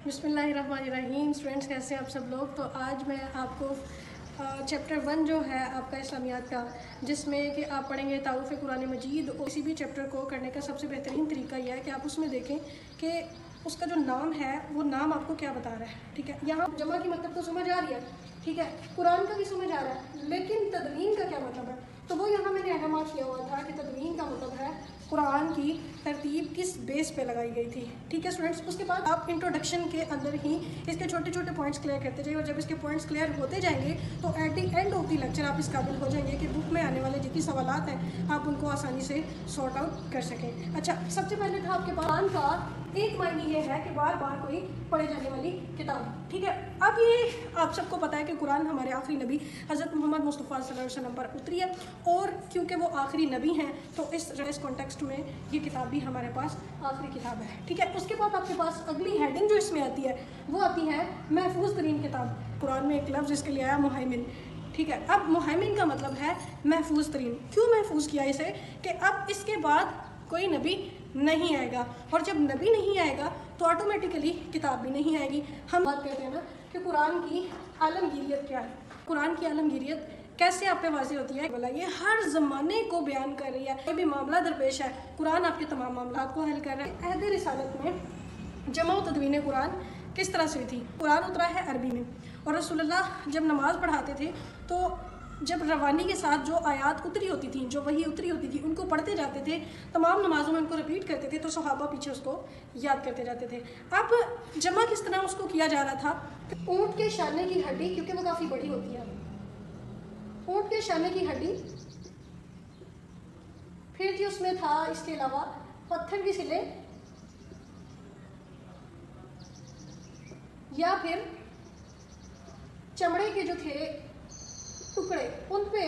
بسم اللہ الرحمن الرحیم۔ اسٹوڈنٹس کیسے ہیں آپ سب لوگ؟ تو آج میں آپ کو چیپٹر 1 جو ہے آپ کا اسلامیات کا، جس میں کہ آپ پڑھیں گے تعارف قرآن مجید، اور کسی بھی چیپٹر کو کرنے کا سب سے بہترین طریقہ یہ ہے کہ آپ اس میں دیکھیں کہ اس کا جو نام ہے وہ نام آپ کو کیا بتا رہا ہے، ٹھیک ہے؟ یہاں جمع کی مطلب تو سمجھ آ رہی ہے، ٹھیک ہے، قرآن کا بھی سمجھ آ رہا ہے، لیکن تدوین کا کیا مطلب ہے؟ تو وہ یہاں میں نے اہم کیا ہوا تھا کہ تدوین کا مطلب ہے قرآن کی ترتیب کس بیس پہ لگائی گئی تھی، ٹھیک ہے اسٹوڈنٹس؟ اس کے بعد آپ انٹروڈکشن کے اندر ہی اس کے چھوٹے چھوٹے پوائنٹس کلیئر کرتے جائیں، اور جب اس کے پوائنٹس کلیئر ہوتے جائیں گے تو at the end of the lecture آپ اس قابل ہو جائیں گے کہ بک میں آنے والے جتنی سوالات ہیں آپ ان کو آسانی سے سارٹ آؤٹ کر سکیں۔ اچھا، سب سے پہلے تھا آپ کے قرآن کا ایک معنی یہ ہے کہ بار بار کوئی پڑھے جانے والی کتاب، ٹھیک ہے؟ اب یہ آپ سب کو پتہ ہے کہ قرآن ہمارے آخری نبی حضرت محمد مصطفیٰ صلی اللہ علیہ وسلم پر اتری ہے، اور کیونکہ وہ آخری نبی ہیں تو اس کانٹیکسٹ میں یہ کتاب بھی ہمارے پاس آخری کتاب ہے، ٹھیک ہے؟ اس کے بعد آپ کے پاس اگلی ہیڈنگ جو اس میں آتی ہے وہ آتی ہے محفوظ ترین کتاب۔ قرآن میں ایک لفظ اس کے لیے آیا مہیمن، ٹھیک ہے؟ اب مہیمن کا مطلب ہے محفوظ ترین۔ کیوں محفوظ کیا اسے؟ کہ اب اس کے بعد کوئی نبی نہیں آئے گا، اور جب نبی نہیں آئے گا تو آٹومیٹیکلی کتاب بھی نہیں آئے گی۔ ہم بات کرتے ہیں نا کہ قرآن کی عالمگیریت کیا ہے، قرآن کی عالمگیریت کیسے آپ پہ واضح ہوتی ہے؟ بولا یہ ہر زمانے کو بیان کر رہی ہے، کوئی بھی معاملہ درپیش ہے قرآن آپ کے تمام معاملات کو حل کر رہا ہے۔ عہد رسالت میں جمع و تدوین قرآن کس طرح سے ہوئی تھی؟ قرآن اترا ہے عربی میں، اور رسول اللہ جب نماز پڑھاتے تھے تو جب روانی کے ساتھ جو آیات اتری ہوتی تھیں، جو وحی اتری ہوتی تھی، ان کو پڑھتے جاتے تھے، تمام نمازوں میں ان کو ریپیٹ کرتے تھے، تو صحابہ پیچھے اس کو یاد کرتے جاتے تھے۔ اب جمع کس طرح اس کو کیا جا رہا تھا؟ اونٹ کے شانے کی ہڈی، کیونکہ وہ کافی بڑی ہوتی ہے، اونٹ کے شانے کی ہڈی، پھر جی اس میں تھا اس کے علاوہ پتھر کی سلے، یا پھر چمڑے کے جو تھے ٹکڑے، ان پہ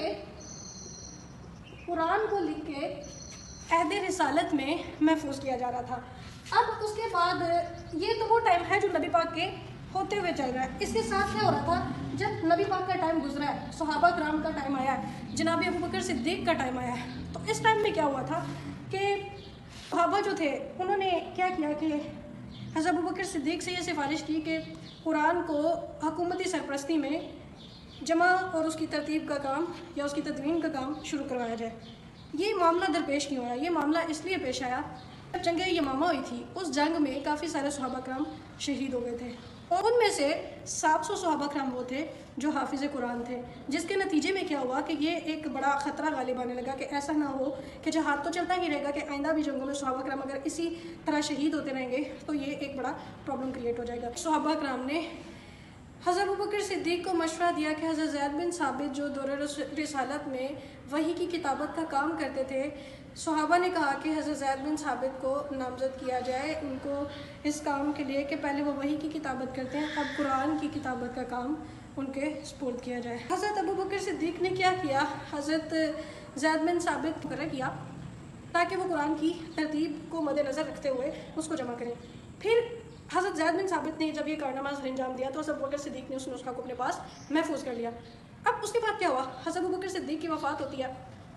قرآن کو لکھ کے عہد رسالت میں محفوظ کیا جا رہا تھا۔ اب اس کے بعد یہ تو وہ ٹائم ہے جو نبی پاک کے ہوتے ہوئے چل رہا ہے۔ اس کے ساتھ کیا ہو رہا تھا؟ جب نبی پاک کا ٹائم گزرا ہے، صحابہ کرام کا ٹائم آیا ہے، جناب ابو بکر صدیق کا ٹائم آیا ہے، تو اس ٹائم میں کیا ہوا تھا کہ صحابہ جو تھے انہوں نے کیا کیا کہ حضرت ابو بکر صدیق سے یہ سفارش کی کہ قرآن کو حکومتی سرپرستی میں جمع اور اس کی ترتیب کا کام یا اس کی تدوین کا کام شروع کروایا جائے۔ یہ معاملہ درپیش کیوں آیا؟ یہ معاملہ اس لیے پیش آیا جب جنگ یمامہ ہوئی تھی، اس جنگ میں کافی سارے صحابہ کرام شہید ہو گئے تھے، اور ان میں سے 700 صحابہ کرام وہ تھے جو حافظ قرآن تھے، جس کے نتیجے میں کیا ہوا کہ یہ ایک بڑا خطرہ غالب آنے لگا کہ ایسا نہ ہو کہ جہاد تو چلتا ہی رہے گا کہ آئندہ بھی جنگوں میں صحابہ کرام اگر اسی طرح شہید ہوتے رہیں گے تو یہ ایک بڑا پرابلم کریٹ ہو جائے گا۔ صحابہ کرام نے حضرت ابوبکر صدیق کو مشورہ دیا کہ حضرت زید بن ثابت جو دور رسالت میں وحی کی کتابت کا کام کرتے تھے، صحابہ نے کہا کہ حضرت زید بن ثابت کو نامزد کیا جائے ان کو اس کام کے لیے کہ پہلے وہ وحی کی کتابت کرتے ہیں، اب قرآن کی کتابت کا کام ان کے سپرد کیا جائے۔ حضرت ابوبکر صدیق نے کیا کیا؟ حضرت زید بن ثابت مقرر کیا تاکہ وہ قرآن کی ترتیب کو مد نظر رکھتے ہوئے اس کو جمع کریں۔ پھر حضرت زید بن ثابت نے جب یہ کارنامہ انجام دیا تو حضرت ابوبکر صدیق نے اس نسخہ کو اپنے پاس محفوظ کر لیا۔ اب اس کے بعد کیا ہوا؟ حضرت ابوبکر صدیق کی وفات ہوتی ہے،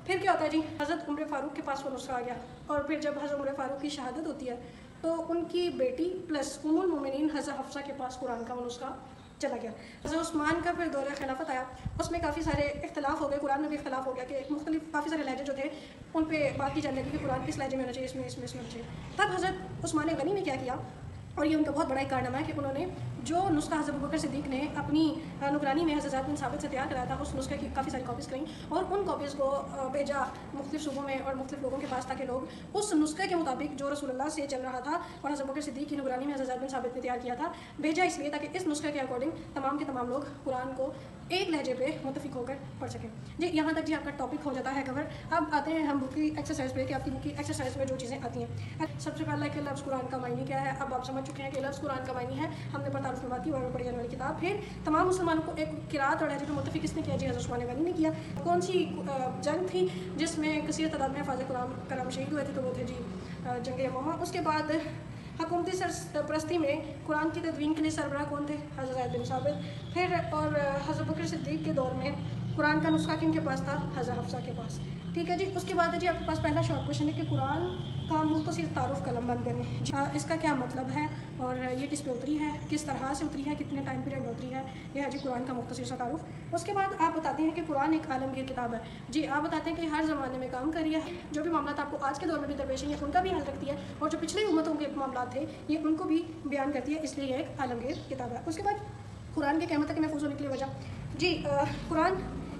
پھر کیا ہوتا ہے جی؟ حضرت عمر فاروق کے پاس وہ نسخہ آ گیا، اور پھر جب حضرت عمر فاروق کی شہادت ہوتی ہے تو ان کی بیٹی پلس ام المومنین حضرت حفصہ کے پاس قرآن کا وہ نسخہ چلا گیا۔ حضرت عثمان کا پھر دور خلافت آیا، اس میں کافی سارے اختلاف ہو گئے، قرآن میں بھی اختلاف ہو گیا کہ مختلف کافی سارے لہجے جو تھے ان پہ بات کی جانے لگی کہ قرآن کس لہجے میں ہونا چاہیے، اس میں ہونا چاہیے۔ تب حضرت عثمان غنی نے کیا کیا، اور یہ ان کا بہت بڑا ایک کارنامہ ہے کہ انہوں نے جو نسخہ حضرت ابوبکر صدیق نے اپنی نگرانی میں حضرت زید بن ثابت سے تیار کرایا تھا، اس نسخے کی کافی ساری کاپیز کریں اور ان کاپیز کو بھیجا مختلف صوبوں میں اور مختلف لوگوں کے پاس، تاکہ لوگ اس نسخے کے مطابق جو رسول اللہ سے چل رہا تھا اور حضرت ابوبکر صدیق کی نگرانی میں حضرت زید بن ثابت نے تیار کیا تھا، بھیجا اس لیے تاکہ اس نسخے کے اکارڈنگ تمام کے تمام لوگ قرآن کو ایک لہجے پہ متفق ہو کر پڑھ سکیں۔ جی یہاں تک جی آپ کا ٹاپک ہو جاتا ہے کور۔ اب آتے ہیں ہم بک کی ایکسرسائز پہ کہ آپ کی بک کی ایکسرسائز میں جو چیزیں آتی ہیں۔ سب سے پہلا کہ لفظ قرآن کا معنی کیا ہے، اب آپ سمجھ چکے ہیں کہ لفظ قرآن کا معنی ہے، ہم نے تعارف نمات کی اور پڑھی جانے والی کتاب۔ پھر تمام مسلمانوں کو ایک قرات اور لہجے پہ متفق کس نے کیا؟ جی حضرت عثمان غنی نے کیا۔ کون سی جنگ تھی جس میں کثیر تعداد میں حفاظ قرآن کرام شہید ہوئے تھے؟ تو وہ تھے جی جنگ یمامہ۔ اس کے بعد حکومتی سرپرستی میں قرآن کی تدوین کے لیے سربراہ کون تھے؟ حضرت زید بن ثابت۔ پھر اور حضرت بکر صدیق کے دور میں قرآن کا نسخہ کن کے پاس تھا؟ حضرت حفصہ کے پاس. ٹھیک ہے جی. اس کے بعد ہے جی آپ کے پاس پہلا شارٹ کوشچن ہے کہ قرآن کا مختصر تعارف قلم بند کریں. اس کا کیا مطلب ہے اور یہ کس پہ اتری ہے, کس طرح سے اتری ہے, کتنے ٹائم پیریڈ میں اتری ہے. یہ ہے جی قرآن کا مختصر سا تعارف. اس کے بعد آپ بتاتے ہیں کہ قرآن ایک عالمگیر کتاب ہے. جی آپ بتاتے ہیں کہ ہر زمانے میں کام کر رہی ہے, جو بھی معاملات آپ کو آج کے دور میں بھی درپیش ہیں ان کا بھی حل رکھتی ہے, اور جو پچھلے امتوں کے معاملات تھے یہ ان کو بھی بیان کرتی ہے, اس لیے یہ ایک عالمگیر کتاب ہے. اس کے بعد قرآن کے قیامت تک محفوظ ہونے کے لیے وجہ. جی قرآن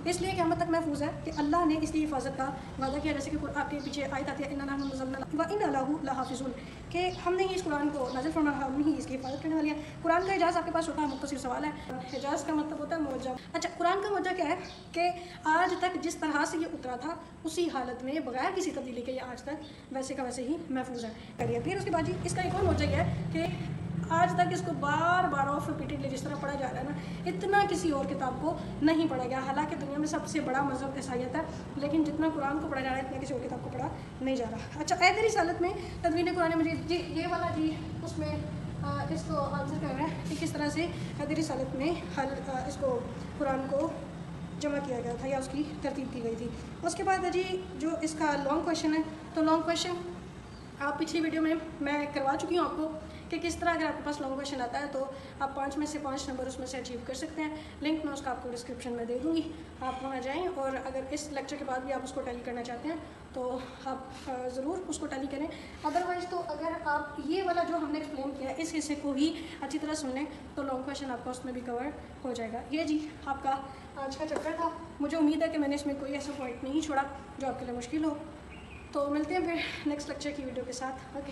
اس لیے قیامت تک محفوظ ہے کہ اللہ نے اس کی حفاظت کا وعدہ کیا, جیسے کہ آپ کے پیچھے آیت آتی ہے اِنَّا نَحْنُ نَزَّلْنَا وَإِنَّا لَهُ لَحَافِظُونَ, کہ ہم نے ہی اس قرآن کو نازل فرمایا, ہم ہی اس کی حفاظت کرنے والے ہیں. قرآن کا اعجاز آپ کے پاس ہوتا ہے, مختصر سوال ہے. اعجاز کا مطلب ہوتا ہے معجزہ. اچھا قرآن کا معجزہ کیا ہے کہ آج تک جس طرح سے یہ اترا تھا اسی حالت میں بغیر کسی تبدیلی کے یہ آج تک ویسے کا ویسے ہی محفوظ ہے. کریے پھر اس کے بعد جی اس کا ایک اور معجزہ یہ ہے کہ آج تک اس کو بار بار آف ریپیٹڈلی جس طرح پڑھا جا رہا ہے نا, اتنا کسی اور کتاب کو نہیں پڑھا گیا. حالانکہ دنیا میں سب سے بڑا مذہب عیسائیت ہے, لیکن جتنا قرآن کو پڑھا جا رہا ہے اتنا کسی اور کتاب کو پڑھا نہیں جا رہا. اچھا عہد رسالت میں تدوین قرآن مجید, جی یہ والا جی اس میں اس کو آنسر کر رہا ہے کہ کس طرح سے عہد رسالت میں اس کو قرآن کو جمع کیا گیا تھا یا اس کی ترتیب کی گئی تھی. اس کے بعد جی جو اس کا لانگ کویشچن ہے, تو لانگ کویشچن آپ پچھلی ویڈیو میں کروا چکی ہوں آپ کو کہ کس طرح اگر آپ کے پاس لانگ کویشچن آتا ہے تو آپ 5 میں سے 5 نمبر اس میں سے اچیو کر سکتے ہیں. لنک میں اس کا آپ کو ڈسکرپشن میں دے دوں گی, آپ وہاں جائیں, اور اگر اس لیکچر کے بعد بھی آپ اس کو ٹیلی کرنا چاہتے ہیں تو آپ ضرور اس کو ٹیلی کریں. ادروائز تو اگر آپ یہ والا جو ہم نے ایکسپلین کیا ہے اس حصے کو ہی اچھی طرح سن لیں تو لانگ کویشچن آپ کا اس میں بھی کور ہو جائے گا. یہ جی آپ کا آج کا چیپٹر تھا. مجھے امید ہے کہ میں نے اس میں کوئی ایسا پوائنٹ نہیں چھوڑا جو آپ کے لیے مشکل ہو. تو ملتے ہیں پھر نیکسٹ لیکچر کی ویڈیو کے ساتھ. اوکے.